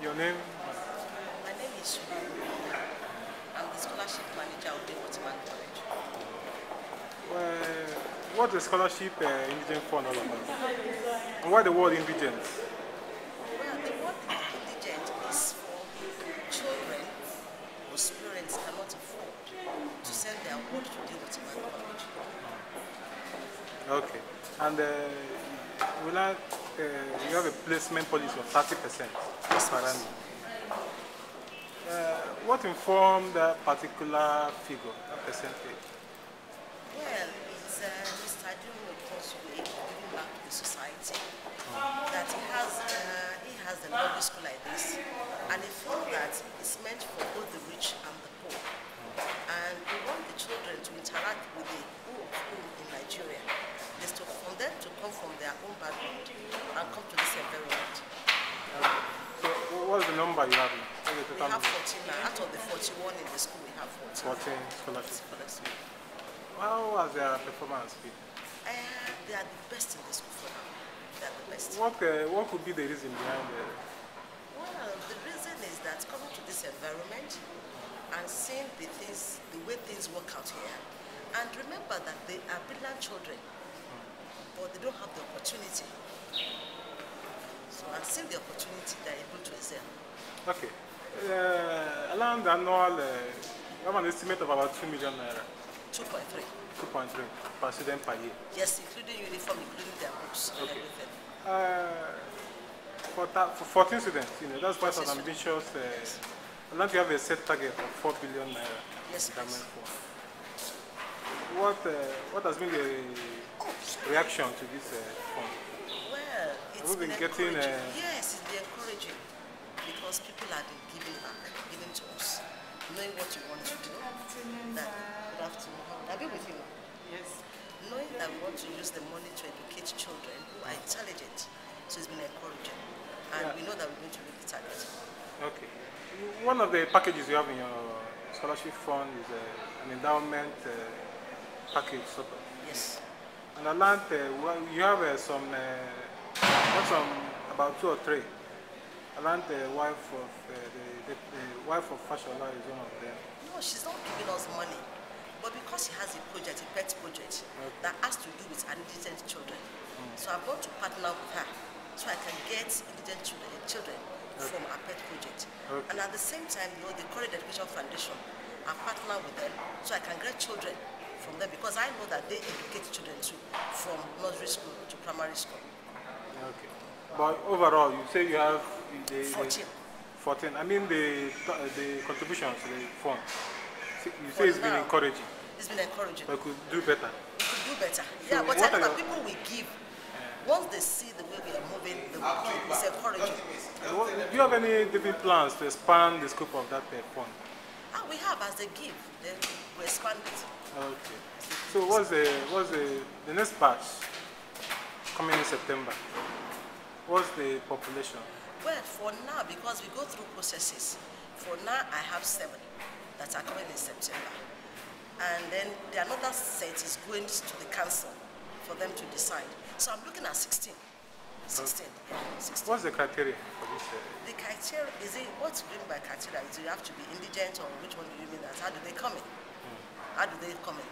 Your name? My name is Shubham. I'm the scholarship manager of the Waterman College. Well, what's the scholarship indigent fund all about? And why the word indigent? Well, the word indigent is for children whose parents cannot afford to send their ward to the Waterman College. Okay. And will I, you have a placement policy of 30% per annum. What informed that particular figure, that percentage? Well, it's Mr. Junior Crossway giving back to the society that he has a lovely school like this, and he felt that it's meant for both the rich and the poor. And we want the children to interact with the whole in Nigeria. It's for them to come from their own background and come to this environment. So what's the number you have? We have 14 now. Out of the 41 in the school, we have 14. 14 scholarships. Scholarship. How has their performance been? They are the best in the school for now. They are the best. What could be the reason behind Well, the reason is that coming to this environment and seeing the way things work out here, and remember that they are brilliant children, but they don't have the opportunity. So, and seeing the opportunity, they are able to excel. Okay. Around the annual, you have an estimate of about 2 million naira. 2.3. 2.3 per student per year. Yes, including uniform, including their books and everything. For 14 students, that's quite an ambitious. Around you have a set target of 4 billion naira. Yes, please. What has been the reaction to this fund? Well, it's been getting encouraging. Yes, it's been encouraging because people have been giving back, giving to us, knowing what you want to do. That good afternoon. I'll be with you. Yes. Knowing that we want to use the money to educate children who are intelligent, so it's been encouraging, and we know that we're going to meet the target. Okay. One of the packages you have in your scholarship fund is an endowment package, sort of. Yes. And I learned you have about 2 or 3. I learned the wife of the wife of Fashola is one of them. No, she's not giving us money, but because she has a project, a pet project, that has to do with indigent children. So I'm going to partner with her so I can get indigent children from our pet project. And at the same time, the College Education Foundation, I partner with them so I can get children from them because I know that they educate children too, from nursery school to primary school. Okay. But overall, you say you have 14. 14. I mean the contributions to the fund. You say it's been encouraging. It's been encouraging. But could do better. We could do better. So Yeah, but I know that people will give. Once they see the way we are moving, they will give. It's encouraging. Do you have any different plans to expand the scope of that fund? We have as they give, then we expand it. Okay. So what's the next batch coming in September? What's the population? Well, for now, because we go through processes, for now I have 7 that are coming in September. And then another set is going to the council for them to decide. So I'm looking at 16. 16. Yeah, 16. What's the criteria for this? The criteria, what you mean by criteria? Is you have to be indigent, or which one do you mean that? How do they come in? How do they come in?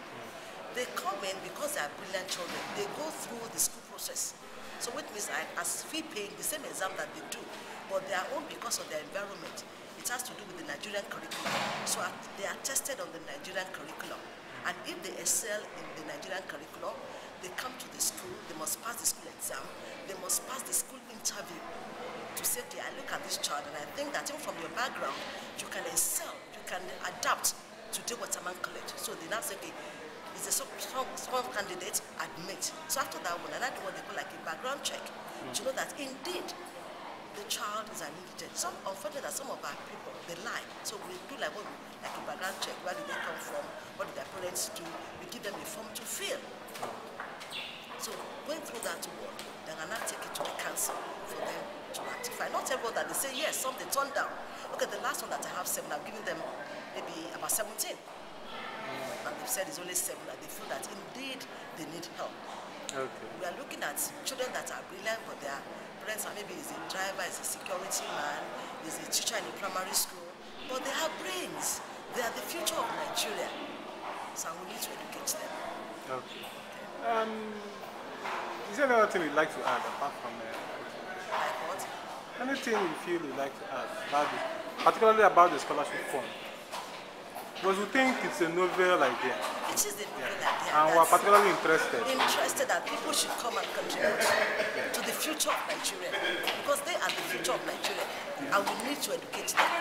They come in because they are brilliant children. They go through the school process. So which means as fee paying the same exam that they do, but their own because of their environment. It has to do with the Nigerian curriculum. So they are tested on the Nigerian curriculum. And if they excel in the Nigerian curriculum, they come to the school, they must pass the school exam, they must pass the school interview to say, okay, I look at this child and I think that even from your background, you can excel, you can adapt to the Waterman College. So they now say, okay, is a strong candidate, admit. So after that one, and I do what they call like a background check to know that indeed the child is an indigent. Unfortunately, that some of our people, they lie. So we do like a background check. Where did they come from? What did their parents do? We give them a form to fill. So going through that work, then I now take it to the council for them to ratify. Not everyone that they say yes, some they turn down. Okay, the last one that I have 7, I'm giving them maybe about 17. And they've said it's only 7 that they feel that indeed they need help. Okay. We are looking at children that are brilliant, but their parents are maybe is a driver, is a security man, is a teacher in a primary school, but they have brains. They are the future of Nigeria. So we need to educate them. Okay. Is there anything you'd like to add apart from Like what? anything you feel you'd like to add about it, particularly about the scholarship fund? Because we think it's a novel idea. It is the novel idea. And we're particularly interested. Interested that people should come and contribute to the future of Nigeria, because they are the future of Nigeria, and we need to educate them.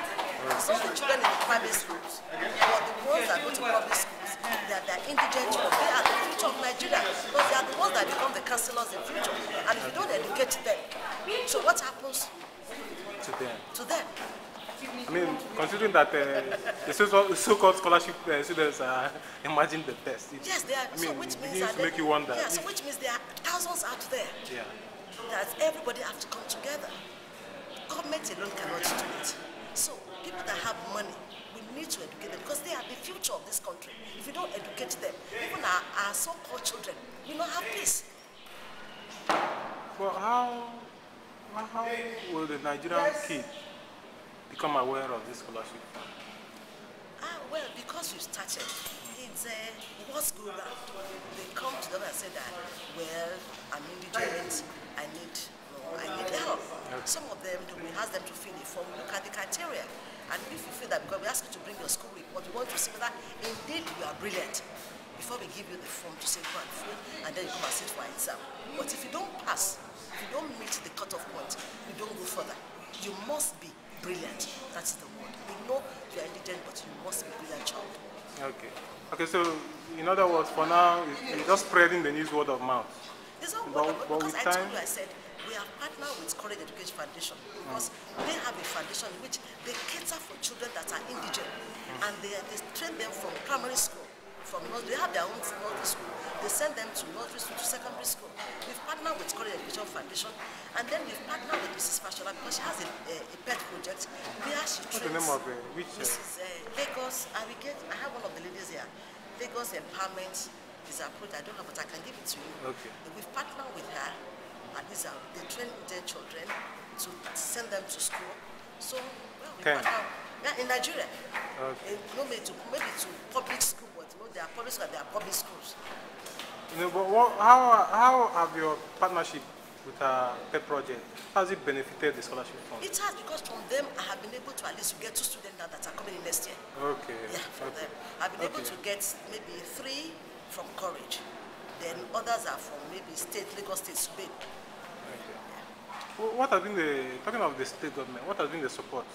It's not the children in the private schools, but the ones that go to public schools. They are indigent children. They are the future of Nigeria, because they are the ones that become the councillors in the future. And if you don't educate them, so what happens To them. to them? I mean, considering that the so-called scholarship students are imagine the best. Yes, they are. I mean, So which it means begins to make you wonder. Yeah, so which means there are thousands out there. Yeah. That everybody have to come together. Government alone cannot do it. So people that have money, we need to educate them, because they are the future of this country. If you don't educate them, even our so-called children will not have peace. But how will the Nigerian kid become aware of this scholarship? Well, because we started, it's what's going on. They come to them and say that, well, I'm indigent, I need help. Okay. Some of them, we ask them to fill a form, look at the criteria. And if you feel that, because we ask you to bring your school report, we want to see that indeed you are brilliant, before we give you the form to say go and fill, and then you come and sit for exam. But if you don't pass, if you don't meet the cutoff point, you don't go further. You must be brilliant. That's the word. We know you are indigent, but you must be a brilliant child. Okay. Okay, so in other words, for now, you're just spreading the news word of mouth. It's not But because with I told time, you, I said, we have partnered with College Education Foundation, because they have a foundation in which they cater for children that are indigent, and they train them from primary school. They have their own nursery school. They send them to nursery school, to secondary school. We've partnered with College Education Foundation, and then we've partnered with Mrs. Fashola, because she has a pet project where she trains. what's the name of which? Mrs. Lagos, and I have one of the ladies here. Lagos Empowerment is a project. I don't know, but I can give it to you. Okay. We've partnered with her, and they train their children to send them to school. So, well, we partner in Nigeria. Okay. Maybe to public school, but there are public schools and there are public schools. But how have your partnership with our pet project, has it benefited the scholarship fund? It has, because from them I have been able to at least get 2 students now that are coming in next year. Okay. Yeah, from them. I've been able to get maybe 3 from Courage. Then others are from maybe Lagos State, Subeb. Okay. Well, what has been talking of the state government, what has been the support?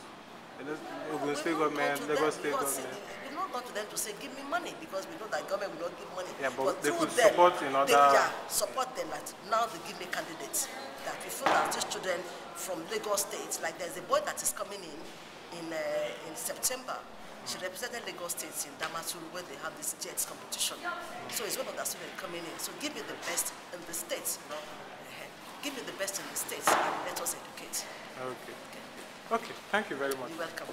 Ogun State government, Lagos State government. We've not gone to them to say, give me money, because we know that government will not give money. Yeah, but they through could them, support in other... support them. That now they give me candidates. That we feel that these children from Lagos State, like there's a boy that is coming in September. She represented Lagos State in Damaturu, where they have this JETS competition. So it's one of the students coming in. So give me the best in the states. Give me the best in the states and let us educate. Okay. Okay, thank you very much. You're welcome.